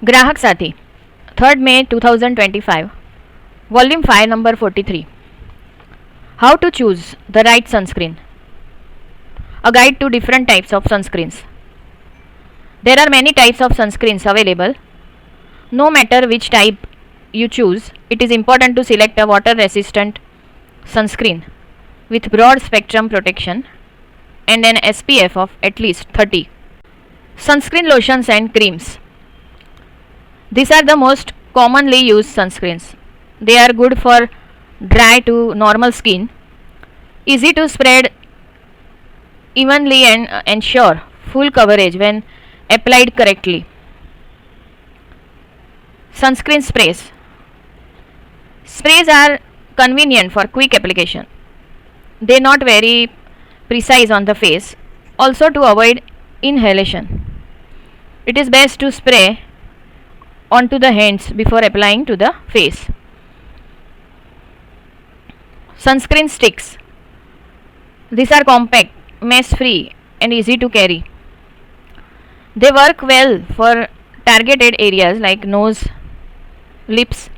Grahak Sathi, 3rd May 2025, Volume 5, Number 43. How to choose the right sunscreen. A guide to different types of sunscreens. There are many types of sunscreens available. No matter which type you choose, it is important to select a water resistant sunscreen with broad spectrum protection and an SPF of at least 30. Sunscreen lotions and creams. These are the most commonly used sunscreens. They are good for dry to normal skin, easy to spread evenly and ensure full coverage when applied correctly. Sunscreen sprays. Sprays are convenient for quick application. They are not very precise on the face. Also to avoid inhalation, it is best to spray onto the hands before applying to the face. Sunscreen sticks. These are compact, mess free and easy to carry. They work well for targeted areas like nose, lips,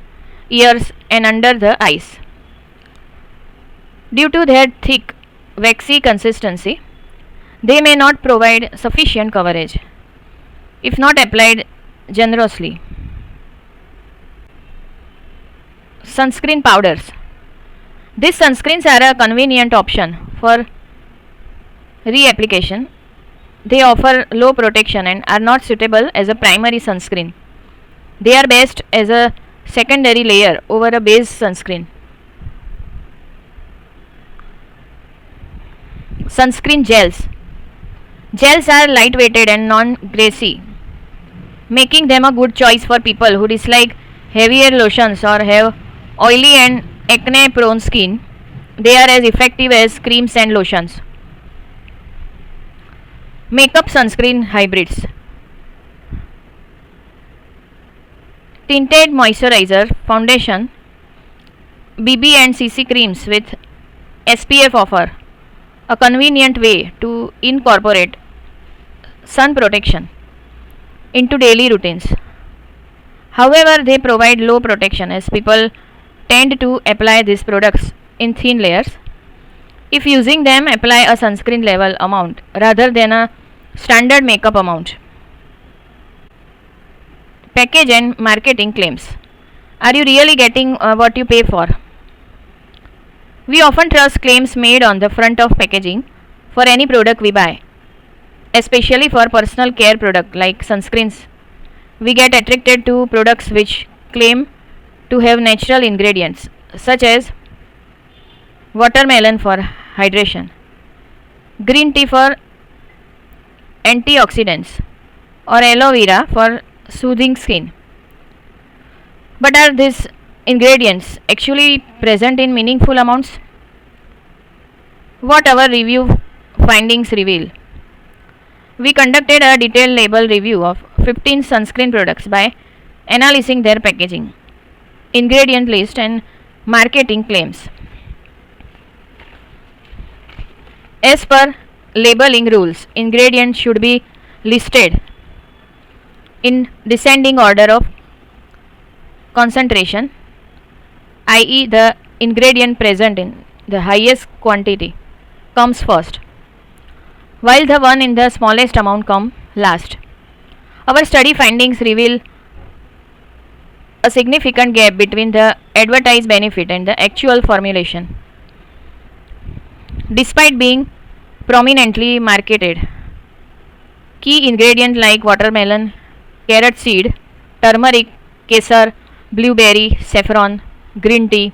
ears and under the eyes. Due to their thick, waxy consistency, they may not provide sufficient coverage if not applied generously. Sunscreen powders. These sunscreens are a convenient option for reapplication. They offer low protection and are not suitable as a primary sunscreen. They are best as a secondary layer over a base sunscreen. Sunscreen gels. Gels are lightweighted and non-greasy, making them a good choice for people who dislike heavier lotions or have oily and acne prone skin. They are as effective as creams and lotions. Makeup sunscreen hybrids. Tinted moisturizer, foundation, BB and CC creams with SPF offer a convenient way to incorporate sun protection into daily routines. However, they provide low protection as people tend to apply these products in thin layers. If using them, apply a sunscreen level amount rather than a standard makeup amount. Package and marketing claims. Are you really getting what you pay for? We often trust claims made on the front of packaging for any product we buy, especially for personal care products like sunscreens. We get attracted to products which claim to have natural ingredients such as watermelon for hydration, green tea for antioxidants, or aloe vera for soothing skin. But are these ingredients actually present in meaningful amounts? What our review findings reveal. We conducted a detailed label review of 15 sunscreen products by analyzing their packaging, ingredient list and marketing claims. As per labeling rules, ingredients should be listed in descending order of concentration, i.e. the ingredient present in the highest quantity comes first, while the one in the smallest amount come last. Our study findings reveal a significant gap between the advertised benefit and the actual formulation. Despite being prominently marketed, key ingredients like watermelon, carrot seed, turmeric, kesar, blueberry, saffron, green tea,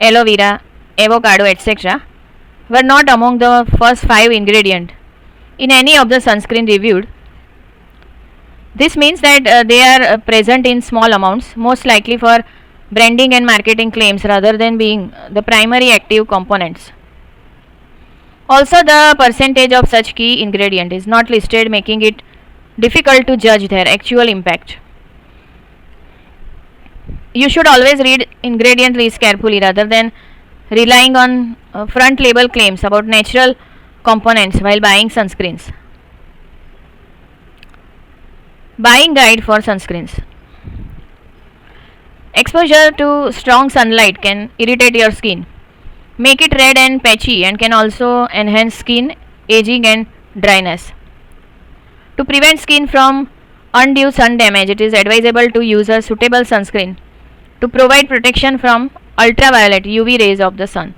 aloe vera, avocado, etc. were not among the first 5 ingredients in any of the sunscreen reviewed. This means that they are present in small amounts, most likely for branding and marketing claims rather than being the primary active components. Also, the percentage of such key ingredient is not listed, making it difficult to judge their actual impact. You should always read ingredient list carefully rather than relying on front label claims about natural components while buying sunscreens. Buying guide for sunscreens. Exposure to strong sunlight can irritate your skin, make it red and patchy, and can also enhance skin aging and dryness. To prevent skin from undue sun damage, it is advisable to use a suitable sunscreen to provide protection from ultraviolet UV rays of the sun.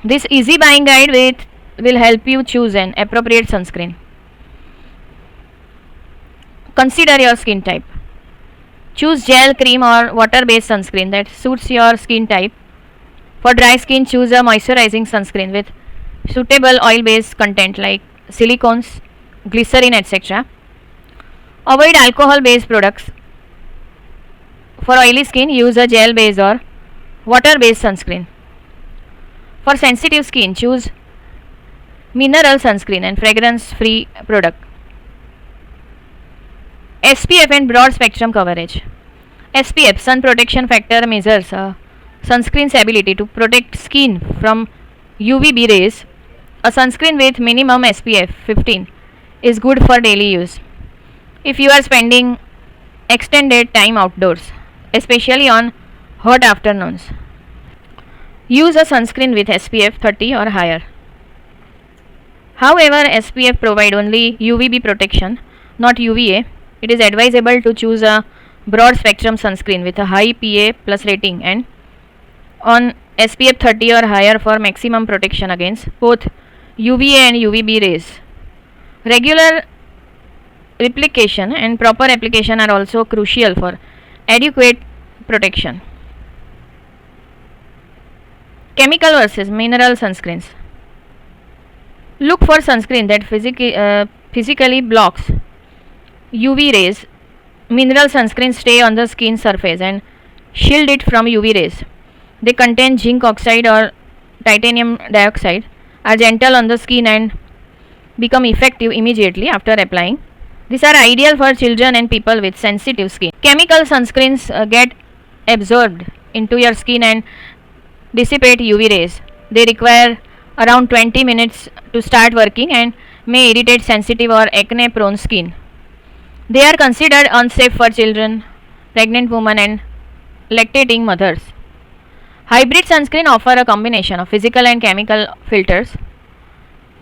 This easy buying guide will help you choose an appropriate sunscreen. Consider your skin type. Choose gel, cream, or water based sunscreen that suits your skin type. For dry skin, choose a moisturizing sunscreen with suitable oil based content like silicones, glycerin, etc. Avoid alcohol based products. For oily skin, use a gel based or water based sunscreen. For sensitive skin, choose mineral sunscreen and fragrance free product. SPF and broad spectrum coverage. SPF, sun protection factor, measures a sunscreen's ability to protect skin from UVB rays. A sunscreen with minimum SPF 15 is good for daily use. If you are spending extended time outdoors, especially on hot afternoons, use a sunscreen with SPF 30 or higher. However, SPF provide only UVB protection, not UVA. It is advisable to choose a broad spectrum sunscreen with a high PA plus rating and on SPF 30 or higher for maximum protection against both UVA and UVB rays. Regular replication and proper application are also crucial for adequate protection. Chemical versus mineral sunscreens. Look for sunscreen that physically blocks UV rays. Mineral sunscreens stay on the skin surface and shield it from UV rays. They contain zinc oxide or titanium dioxide, are gentle on the skin and become effective immediately after applying. These are ideal for children and people with sensitive skin. Chemical sunscreens get absorbed into your skin and dissipate UV rays. They require around 20 minutes to start working and may irritate sensitive or acne prone skin. They are considered unsafe for children, pregnant women, and lactating mothers. Hybrid sunscreen offer a combination of physical and chemical filters.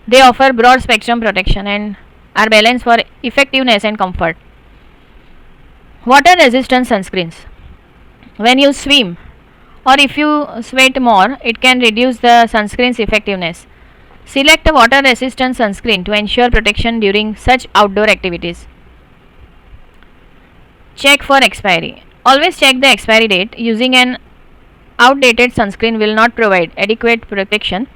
They offer broad spectrum protection and are balanced for effectiveness and comfort. Water resistant sunscreens. When you swim or if you sweat more, it can reduce the sunscreen's effectiveness. Select a water resistant sunscreen to ensure protection during such outdoor activities. Check for expiry. Always check the expiry date. Using an outdated sunscreen will not provide adequate protection.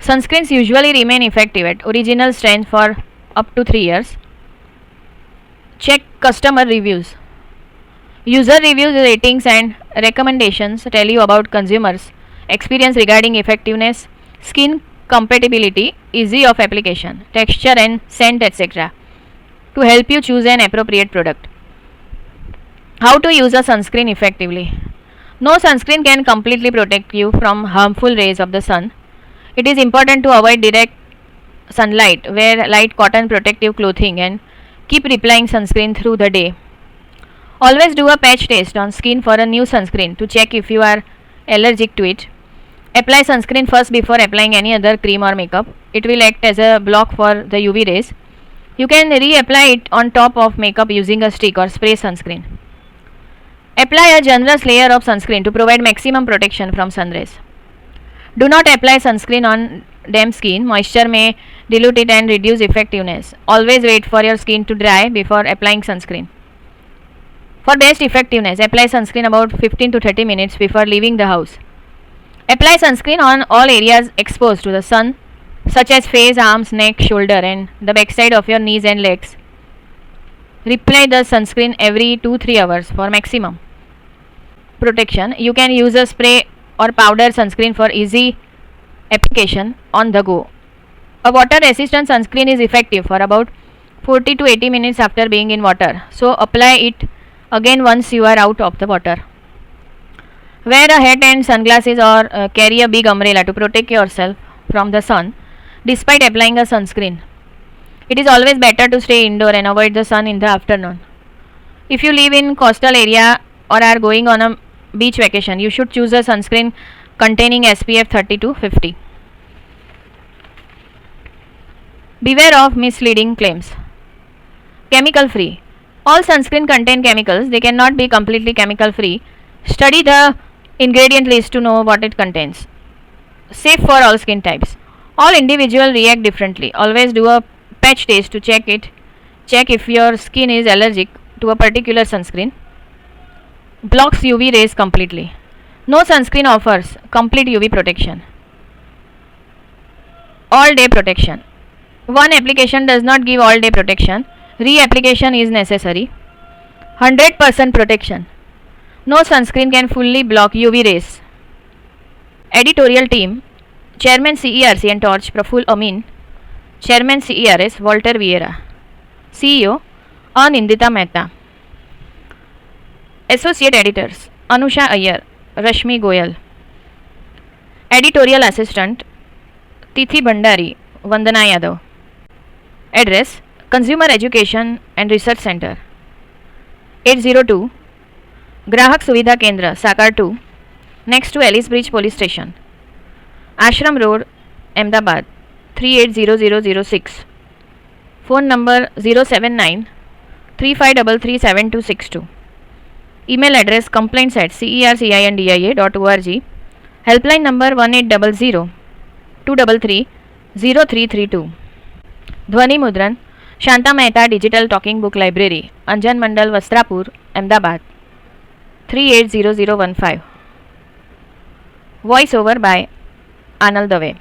Sunscreens usually remain effective at original strength for up to 3 years. Check customer reviews. User reviews, ratings, and recommendations tell you about consumers' experience regarding effectiveness, skin compatibility, ease of application, texture and scent, etc. to help you choose an appropriate product. How to use a sunscreen effectively. No sunscreen can completely protect you from harmful rays of the sun. It is important to avoid direct sunlight, wear light cotton protective clothing, and keep applying sunscreen through the day. Always do a patch test on skin for a new sunscreen to check if you are allergic to it. Apply sunscreen first before applying any other cream or makeup. It will act as a block for the UV rays. You can reapply it on top of makeup using a stick or spray sunscreen. Apply a generous layer of sunscreen to provide maximum protection from sun rays. Do not apply sunscreen on damp skin. Moisture may dilute it and reduce effectiveness. Always wait for your skin to dry before applying sunscreen. For best effectiveness, apply sunscreen about 15 to 30 minutes before leaving the house. Apply sunscreen on all areas exposed to the sun, such as face, arms, neck, shoulder, and the backside of your knees and legs. Reapply the sunscreen every 2-3 hours for maximum protection. You can use a spray or powder sunscreen for easy application on the go. A water resistant sunscreen is effective for about 40 to 80 minutes after being in water, so apply it again once you are out of the water. Wear a hat and sunglasses or carry a big umbrella to protect yourself from the sun despite applying a sunscreen. It is always better to stay indoor and avoid the sun in the afternoon. If you live in coastal area, or are going on a beach vacation, you should choose a sunscreen containing SPF 30 to 50. Beware of misleading claims. Chemical free. All sunscreen contain chemicals. They cannot be completely chemical free. Study the ingredient list to know what it contains. Safe for all skin types. All individuals react differently. Always do a patch test to check it. Check if your skin is allergic to a particular sunscreen. Blocks UV rays completely. No sunscreen offers complete UV protection. All day protection. One application does not give all day protection. Reapplication is necessary. 100% protection. No sunscreen can fully block UV rays. Editorial team: Chairman CERC and Torch Praful Amin, Chairman CERS Walter Vieira, CEO Anindita Mehta. Associate Editors: Anusha Iyer, Rashmi Goyal. Editorial Assistant: Tithi Bhandari, Vandana Yadav. Address: Consumer Education and Research Center, 802 Grahak Suvidha Kendra, Sakar 2, next to Ellis Bridge Police Station, Ashram Road, Ahmedabad 380006. Phone number 079 35337262. Email address complaints@cercindia.org. Helpline number 1800 233 0332. ध्वनि मुद्रण Shanta Mehta digital talking book library, Anjan Mandal, Vastrapur, Ahmedabad 380015. Voice over by आनल दवे.